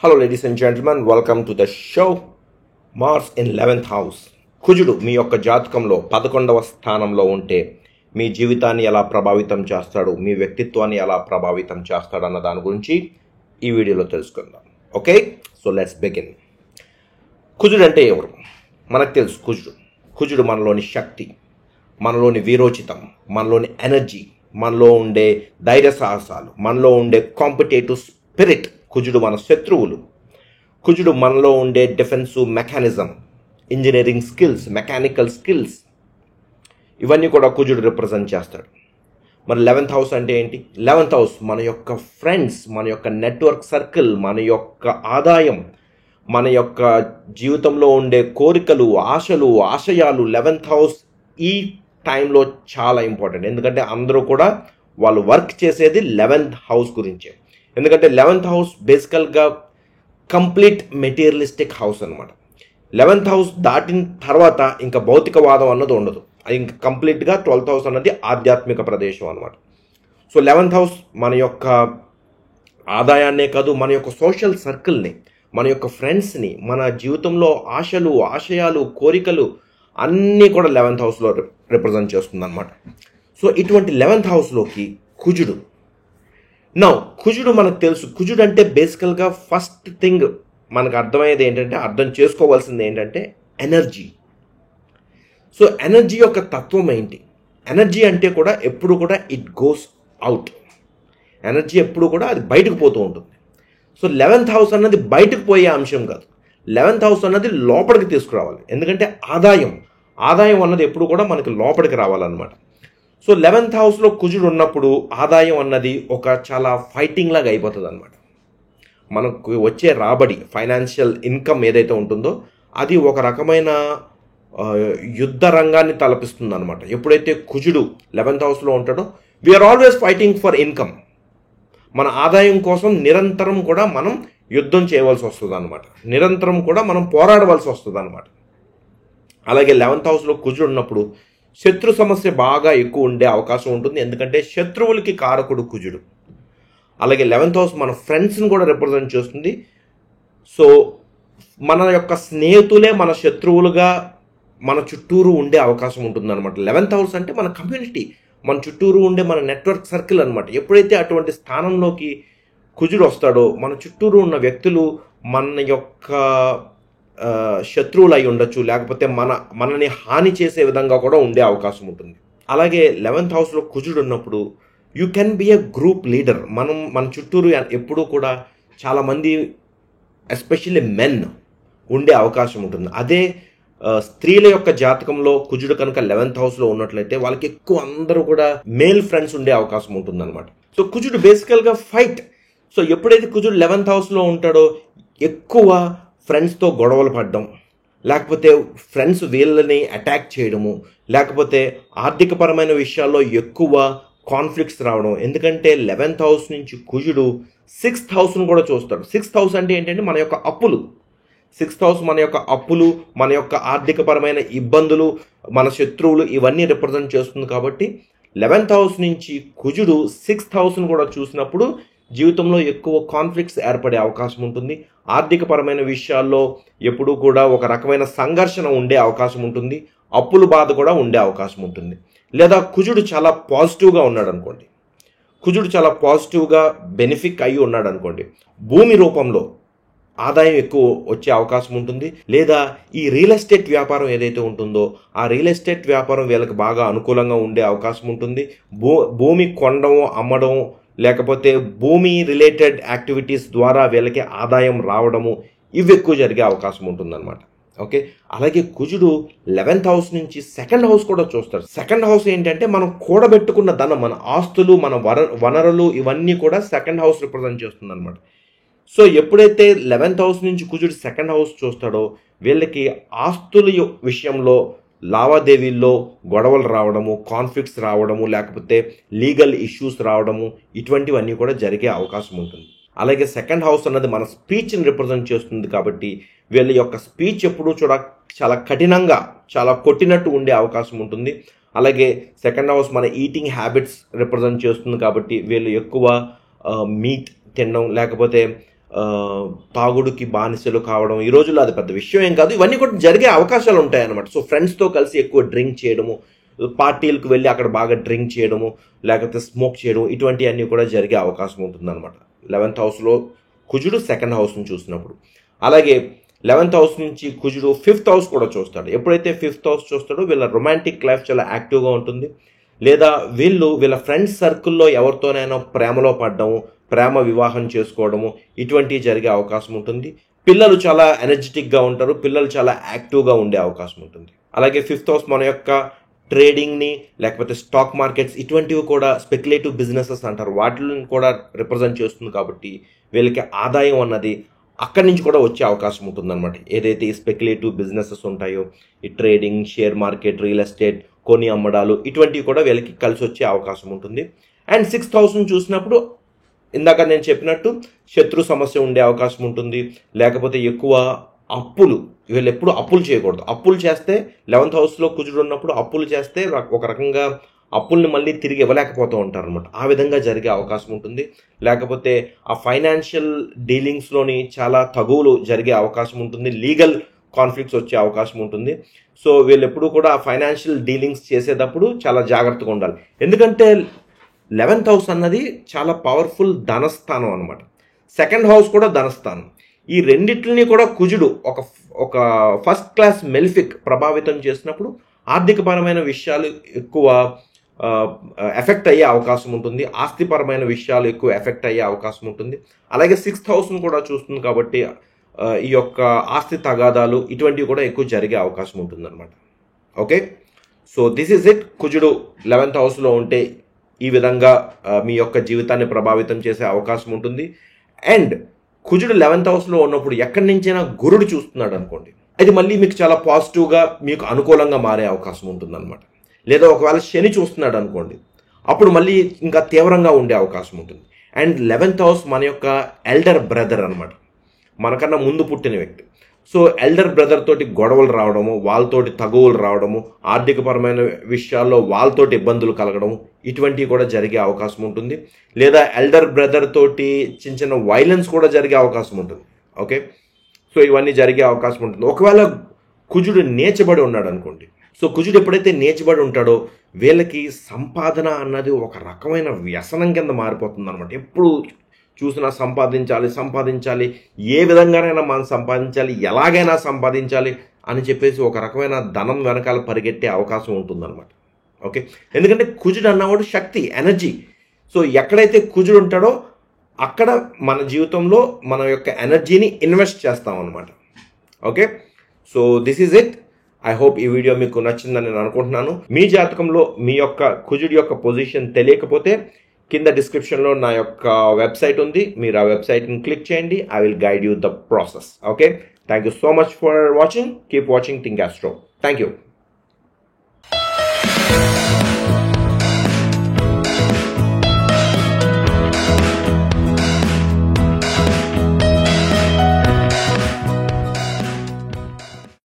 Hello ladies and gentlemen, welcome to the show. Mars in 11th house. కుజుడు మీ యొక్క జాతకంలో 11వ స్థానంలో ఉంటే మీ జీవితాన్ని ఎలా ప్రభావితం చేస్తాడు, మీ వ్యక్తిత్వాన్ని ఎలా ప్రభావితం చేస్తాడు అన్న దాని గురించి ఈ వీడియోలో తెలుసుకుందాం. Okay, so let's begin. కుజుడు అంటే ఎవరు? మనకు తెలుసు. కుజుడు మనలోని శక్తి, మనలోని వీరోచితం, మనలోని ఎనర్జీ, మనలో ఉండే ధైర్య సాహసాలు, మనలో ఉండే కాంపిటేటివ్ స్పిరిట్. కుజుడు మన శత్రువులు. కుజుడు మనలో ఉండే defence mechanism, engineering skills, mechanical skills, ఇవన్నీ కూడా కుజుడు రిప్రజెంట్ చేస్తాడు. మరి 11th హౌస్ అంటే ఏంటి? 11th హౌస్ మన యొక్క ఫ్రెండ్స్, మన యొక్క నెట్వర్క్ సర్కిల్, మన యొక్క ఆదాయం, మన యొక్క జీవితంలో ఉండే కోరికలు, ఆశలు, ఆశయాలు. 11th హౌస్ ఈ టైంలో చాలా ఇంపార్టెంట్. ఎందుకంటే అందరూ కూడా వాళ్ళు వర్క్ చేసేది 11th హౌస్ గురించే. ఎందుకంటే 11th హౌస్ బేసికల్గా కంప్లీట్ మెటీరియలిస్టిక్ హౌస్ అనమాట. 11th హౌస్ దాటిన తర్వాత ఇంకా భౌతికవాదం అన్నది ఉండదు. ఇంకా కంప్లీట్గా 12th హౌస్ అన్నది ఆధ్యాత్మిక ప్రదేశం అనమాట. సో 11th హౌస్ మన యొక్క ఆదాయాన్నే కాదు, మన యొక్క సోషల్ సర్కిల్ని, మన యొక్క ఫ్రెండ్స్ని, మన జీవితంలో ఆశలు, ఆశయాలు, కోరికలు అన్నీ కూడా 11th హౌస్లో రిప్రజెంట్ చేస్తుంది అనమాట. సో ఇటువంటి 11th హౌస్లోకి కుజుడు. కుజుడు మనకు తెలుసు. కుజుడు అంటే బేసికల్గా ఫస్ట్ థింగ్ మనకు అర్థమయ్యేది ఏంటంటే, అర్థం చేసుకోవాల్సింది ఏంటంటే ఎనర్జీ. సో ఎనర్జీ యొక్క తత్వం ఏంటి? ఎనర్జీ అంటే కూడా ఎప్పుడు కూడా ఇట్ గోస్ అవుట్. ఎనర్జీ ఎప్పుడు కూడా అది బయటకు పోతూ ఉంటుంది. సో 11th హౌస్ అన్నది బయటకు పోయే అంశం కాదు. 11th హౌస్ అన్నది లోపలికి తీసుకురావాలి. ఎందుకంటే ఆదాయం అన్నది ఎప్పుడు కూడా మనకి లోపలికి రావాలన్నమాట. సో 11th హౌస్లో కుజుడు ఉన్నప్పుడు ఆదాయం అన్నది ఒక చాలా ఫైటింగ్ లాగా అయిపోతుంది అనమాట. మనకు వచ్చే రాబడి, ఫైనాన్షియల్ ఇన్కమ్ ఏదైతే ఉంటుందో అది ఒక రకమైన యుద్ధ రంగాన్ని తలపిస్తుంది అనమాట. ఎప్పుడైతే కుజుడు 11th హౌస్లో ఉంటాడో we are always fighting for income. మన ఆదాయం కోసం నిరంతరం కూడా మనం యుద్ధం చేయవలసి వస్తుంది అనమాట. నిరంతరం కూడా మనం పోరాడవలసి వస్తుంది అనమాట. అలాగే 11th హౌస్లో కుజుడు ఉన్నప్పుడు శత్రు సమస్య బాగా ఎక్కువ ఉండే అవకాశం ఉంటుంది. ఎందుకంటే శత్రువులకి కారకుడు కుజుడు. అలాగే 11th హౌస్ మన ఫ్రెండ్స్ని కూడా రిప్రజెంట్ చేస్తుంది. సో మన యొక్క స్నేహితులే మన శత్రువులుగా మన చుట్టూరు ఉండే అవకాశం ఉంటుంది అనమాట. 11th హౌస్ అంటే మన కమ్యూనిటీ, మన చుట్టూరు ఉండే మన నెట్వర్క్ సర్కిల్ అనమాట. ఎప్పుడైతే అటువంటి స్థానంలోకి కుజుడు వస్తాడో మన చుట్టూరు ఉన్న వ్యక్తులు మన యొక్క శత్రువులు అయి ఉండొచ్చు, లేకపోతే మనని హాని చేసే విధంగా కూడా ఉండే అవకాశం ఉంటుంది. అలాగే 11th హౌస్లో కుజుడు ఉన్నప్పుడు you can be a group leader. మన చుట్టూరు ఎప్పుడూ కూడా చాలామంది ఎస్పెషల్లీ మెన్ ఉండే అవకాశం ఉంటుంది. అదే స్త్రీల యొక్క జాతకంలో కుజుడు కనుక 11th హౌస్లో ఉన్నట్లయితే వాళ్ళకి ఎక్కువ అందరూ కూడా మేల్ ఫ్రెండ్స్ ఉండే అవకాశం ఉంటుంది అనమాట. సో కుజుడు బేసికల్గా ఫైట్. సో ఎప్పుడైతే కుజుడు 11th హౌస్లో ఉంటాడో ఎక్కువ ఫ్రెండ్స్తో గొడవలు పడడం, లేకపోతే ఫ్రెండ్స్ వీళ్ళని అటాక్ చేయడము, లేకపోతే ఆర్థికపరమైన విషయాల్లో ఎక్కువ కాన్ఫ్లిక్ట్స్ రావడం. ఎందుకంటే 11th హౌస్ నుంచి కుజుడు 6th హౌస్ను కూడా చూస్తాడు. 6th హౌస్ అంటే ఏంటంటే మన యొక్క అప్పులు. 6th హౌస్ మన యొక్క అప్పులు, మన యొక్క ఆర్థికపరమైన ఇబ్బందులు, మన శత్రువులు, ఇవన్నీ రిప్రజెంట్ చేస్తుంది. కాబట్టి 11th హౌస్ నుంచి కుజుడు 6th హౌస్ను కూడా చూసినప్పుడు జీవితంలో ఎక్కువ కాన్ఫ్లిక్ట్స్ ఏర్పడే అవకాశం ఉంటుంది. ఆర్థికపరమైన విషయాల్లో ఎప్పుడూ కూడా ఒక రకమైన సంఘర్షణ ఉండే అవకాశం ఉంటుంది. అప్పుల బాధ కూడా ఉండే అవకాశం ఉంటుంది. లేదా కుజుడు చాలా పాజిటివ్గా ఉన్నాడు అనుకోండి, కుజుడు చాలా పాజిటివ్గా బెనిఫిక్ అయ్యి ఉన్నాడు అనుకోండి, భూమి రూపంలో ఆదాయం ఎక్కువ వచ్చే అవకాశం ఉంటుంది. లేదా ఈ రియల్ ఎస్టేట్ వ్యాపారం ఏదైతే ఉంటుందో ఆ రియల్ ఎస్టేట్ వ్యాపారం వీళ్ళకి బాగా అనుకూలంగా ఉండే అవకాశం ఉంటుంది. భూమి కొనడం, అమ్మడం, లేకపోతే భూమి రిలేటెడ్ యాక్టివిటీస్ ద్వారా వీళ్ళకి ఆదాయం రావడము, ఇవి ఎక్కువ జరిగే అవకాశం ఉంటుందన్నమాట. ఓకే, అలాగే కుజుడు 11th హౌస్ నుంచి 2nd హౌస్ కూడా చూస్తాడు. 2nd హౌస్ ఏంటంటే మనం కూడబెట్టుకున్న ధనం, మన ఆస్తులు, మన వనరులు, ఇవన్నీ కూడా 2nd హౌస్ రిప్రజెంట్ చేస్తుంది అనమాట. సో ఎప్పుడైతే 11th హౌస్ నుంచి కుజుడు 2nd హౌస్ చూస్తాడో వీళ్ళకి ఆస్తుల విషయంలో లావాదేవీల్లో గొడవలు రావడము, కాన్ఫ్లిక్ట్స్ రావడము, లేకపోతే లీగల్ ఇష్యూస్ రావడము, ఇటువంటివన్నీ కూడా జరిగే అవకాశం ఉంటుంది. అలాగే 2nd హౌస్ అన్నది మన స్పీచ్ని రిప్రజెంట్ చేస్తుంది. కాబట్టి వీళ్ళ యొక్క స్పీచ్ ఎప్పుడూ చాలా కఠినంగా, చాలా కొట్టినట్టు ఉండే అవకాశం ఉంటుంది. అలాగే 2nd హౌస్ మన ఈటింగ్ హ్యాబిట్స్ రిప్రజెంట్ చేస్తుంది. కాబట్టి వీళ్ళు ఎక్కువ మీట్ తినడం, లేకపోతే తాగుడుకి బానిసలు కావడం, ఈ రోజుల్లో అది పెద్ద విషయం ఏం కాదు. ఇవన్నీ కూడా జరిగే అవకాశాలు ఉంటాయన్నమాట. సో ఫ్రెండ్స్తో కలిసి ఎక్కువ డ్రింక్ చేయడము, పార్టీలకు వెళ్ళి అక్కడ బాగా డ్రింక్ చేయడము, లేకపోతే స్మోక్ చేయడం, ఇటువంటివన్నీ కూడా జరిగే అవకాశం ఉంటుందన్నమాట 11th హౌస్లో కుజుడు 2nd హౌస్ని చూసినప్పుడు. అలాగే 11th హౌస్ నుంచి కుజుడు 5th హౌస్ కూడా చూస్తాడు. ఎప్పుడైతే 5th హౌస్ చూస్తాడో వీళ్ళ రొమాంటిక్ లైఫ్ చాలా యాక్టివ్గా ఉంటుంది. లేదా వీళ్ళ ఫ్రెండ్స్ సర్కిల్లో ఎవరితోనైనా ప్రేమలో పడ్డము, ప్రేమ వివాహం చేసుకోవడము, ఇటువంటివి జరిగే అవకాశం ఉంటుంది. పిల్లలు చాలా ఎనర్జెటిక్గా ఉంటారు, పిల్లలు చాలా యాక్టివ్గా ఉండే అవకాశం ఉంటుంది. అలాగే 5th హౌస్ మన యొక్క ట్రేడింగ్ని, లేకపోతే స్టాక్ మార్కెట్స్, ఇటువంటివి కూడా స్పెక్యులేటివ్ బిజినెసెస్ అంటారు, వాటిని కూడా రిప్రజెంట్ చేస్తుంది. కాబట్టి వీళ్ళకి ఆదాయం అన్నది అక్కడి నుంచి కూడా వచ్చే అవకాశం ఉంటుందన్నమాట. ఏదైతే ఈ స్పెక్యులేటివ్ బిజినెసెస్ ఉంటాయో, ఈ trading, share market, real estate, కొని అమ్మడాలు, ఇటువంటివి కూడా వీళ్ళకి కలిసి వచ్చే అవకాశం ఉంటుంది. అండ్ 6th హౌస్ని చూసినప్పుడు ఇందాక నేను చెప్పినట్టు శత్రు సమస్య ఉండే అవకాశం ఉంటుంది. లేకపోతే ఎక్కువ అప్పులు, వీళ్ళు ఎప్పుడు అప్పులు చేయకూడదు. అప్పులు చేస్తే 11th హౌస్లో కుజుడు ఉన్నప్పుడు అప్పులు చేస్తే ఒక రకంగా అప్పుల్ని మళ్ళీ తిరిగి ఇవ్వలేకపోతూ ఉంటారు అనమాట. ఆ విధంగా జరిగే అవకాశం ఉంటుంది. లేకపోతే ఆ ఫైనాన్షియల్ డీలింగ్స్లోని చాలా తగువులు జరిగే అవకాశం ఉంటుంది. లీగల్ కాన్ఫ్లిక్ట్స్ వచ్చే అవకాశం ఉంటుంది. సో వీళ్ళు ఎప్పుడు కూడా ఫైనాన్షియల్ డీలింగ్స్ చేసేటప్పుడు చాలా జాగ్రత్తగా ఉండాలి. ఎందుకంటే 11th హౌస్ అన్నది చాలా పవర్ఫుల్ ధనస్థానం అనమాట. 2nd హౌస్ కూడా ధనస్థానం. ఈ రెండిట్లని కూడా కుజుడు ఒక ఫస్ట్ క్లాస్ మెలిఫిక్ ప్రభావితం చేసినప్పుడు ఆర్థికపరమైన విషయాలు ఎక్కువ ఎఫెక్ట్ అయ్యే అవకాశం ఉంటుంది. ఆస్తిపరమైన విషయాలు ఎక్కువ ఎఫెక్ట్ అయ్యే అవకాశం ఉంటుంది. అలాగే 6th హౌస్ను కూడా చూస్తుంది కాబట్టి ఈ యొక్క ఆస్తి తగాదాలు, ఇటువంటివి కూడా ఎక్కువ జరిగే అవకాశం ఉంటుంది అనమాట. Okay, so this is it. కుజుడు 11th హౌస్లో ఉంటే ఈ విధంగా మీ యొక్క జీవితాన్ని ప్రభావితం చేసే అవకాశం ఉంటుంది. అండ్ కుజుడు 11th హౌస్లో ఉన్నప్పుడు ఎక్కడి నుంచైనా గురుడు చూస్తున్నాడు అనుకోండి, అది మళ్ళీ మీకు చాలా పాజిటివ్గా, మీకు అనుకూలంగా మారే అవకాశం ఉంటుంది అనమాట. లేదా ఒకవేళ శని చూస్తున్నాడు అనుకోండి, అప్పుడు మళ్ళీ ఇంకా తీవ్రంగా ఉండే అవకాశం ఉంటుంది. అండ్ 11th హౌస్ మన యొక్క ఎల్డర్ బ్రదర్ అనమాట, మనకన్నా ముందు పుట్టిన వ్యక్తి. సో ఎల్డర్ బ్రదర్ తోటి గొడవలు రావడము, వాళ్ళతోటి తగువులు రావడము, ఆర్థికపరమైన విషయాల్లో వాళ్ళతోటి ఇబ్బందులు కలగడము, ఇటువంటివి కూడా జరిగే అవకాశం ఉంటుంది. లేదా ఎల్డర్ బ్రదర్ తోటి చిన్న చిన్న వైలెన్స్ కూడా జరిగే అవకాశం ఉంటుంది. ఓకే, సో ఇవన్నీ జరిగే అవకాశం ఉంటుంది. ఒకవేళ కుజుడు నీచబడి ఉన్నాడు అనుకోండి, సో కుజుడు ఎప్పుడైతే నీచబడి ఉంటాడో వీళ్ళకి సంపాదన అన్నది ఒక రకమైన వ్యసనం కింద మారిపోతుంది అనమాట. ఎప్పుడు చూసినా సంపాదించాలి, ఏ విధంగానైనా మనం సంపాదించాలి, ఎలాగైనా సంపాదించాలి అని చెప్పేసి ఒక రకమైన ధనం వెనకాల పరిగెట్టే అవకాశం ఉంటుందన్నమాట. ఓకే, ఎందుకంటే కుజుడు అన్నవాడు శక్తి, ఎనర్జీ. సో ఎక్కడైతే కుజుడు ఉంటాడో అక్కడ మన జీవితంలో మన యొక్క ఎనర్జీని ఇన్వెస్ట్ చేస్తాం అనమాట. Okay, so this is it. I hope ఈ వీడియో మీకు నచ్చిందని నేను అనుకుంటున్నాను. మీ జాతకంలో మీ యొక్క కుజుడి యొక్క పొజిషన్ తెలియకపోతే కింద డిస్క్రిప్షన్లో నా యొక్క వెబ్సైట్ ఉంది, మీరు ఆ వెబ్సైట్ని క్లిక్ చేయండి. I will guide you the process. Okay, thank you so much for watching. Keep watching Think Astro. Thank you.